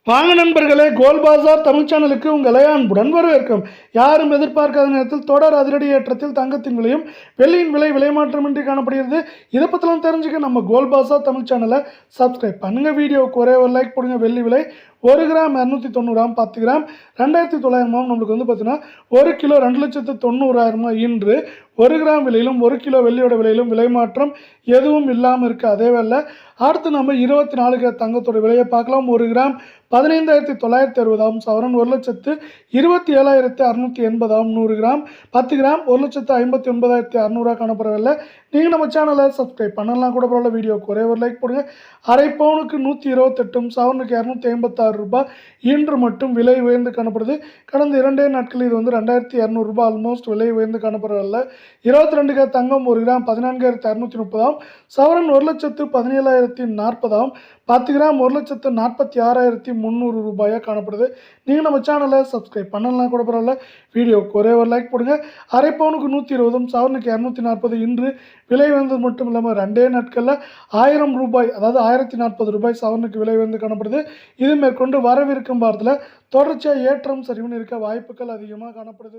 வாங்க நண்பர்களே, கோல் பாசார் தமிழ் சேனலுக்கு உங்களை அன்புடன் வரவேற்கும். யாரும் எதிர்பார்க்காத நேரத்தில் தொடர் அதிரடி ஏற்றத்தில் தங்கத்தின் விலையும் வெள்ளியின் விலைமாற்றமின்றி காணப்படுகிறது. இதை பற்றிலாம் தெரிஞ்சுக்க நம்ம கோல் பாசார் தமிழ் சேனலை சப்ஸ்கிரைப் பண்ணுங்க. வீடியோவுக்கு ஒரே ஒரு லைக் போடுங்க. வெள்ளி விலை 1 கிராம் 290 10 கிராம் 2900 நம்மளுக்கு வந்து பார்த்தீங்கன்னா 1 கிலோ 2,90,000 இன்று 1 கிராம் விலையிலும் 1 கிலோ வெள்ளியோட விலையிலும் விலை மாற்றம் எதுவும் இல்லாமல் இருக்குது. அதே வேளை அடுத்து நம்ம 24 கிராம் தங்கத்தோட விலையை பார்க்கலாம். 1 கிராம் 15,960 சவரன் 1,27,680 100 கிராம் 10 கிராம் 1,59,600 காணப்படவில்லை. நீங்கள் நம்ம சேனலை சப்ஸ்கிரைப் பண்ணலாம் கூட பரவாயில்ல. வீடியோக்கு ஒரே ஒரு லைக் போடுங்க. அரை பவுனுக்கு 128 சவரனுக்கு 286 ரூபாய் இன்று மட்டும் விலை உயர்ந்து காணப்படுது. கடந்த 2 நாட்கள் இது வந்து 2,200 ரூபாய் ஆல்மோஸ்ட் விலை உயர்ந்து காணப்படவில்லை. 22 கிராம் தங்கம் 1 கிராம் 14,630 சவரன் 1,17,040 10 கிராம் 1,46,300 ரூபாயாக காணப்படுது. நீங்கள் நம்ம சேனலை சப்ஸ்கிரைப் பண்ணலாம் கூட பரவாயில்ல. வீடியோவுக்கு ஒரே ஒரு லைக் போடுங்க. அரை பவுனுக்கு 120 சவரனுக்கு 240 இன்று விலை உயர்ந்தது மட்டும் இல்லாமல் 2 நாட்களில் 1000 ரூபாய் அதாவது 1,040 ரூபாய் சவரனுக்கு விலை உயர்ந்து காணப்படுது. இது மேற்கொண்டு வரவிருக்கும் வாரத்தில் தொடர்ச்சியாக ஏற்றம் சரிவுன்னு இருக்க வாய்ப்புகள் அதிகமாக காணப்படுது.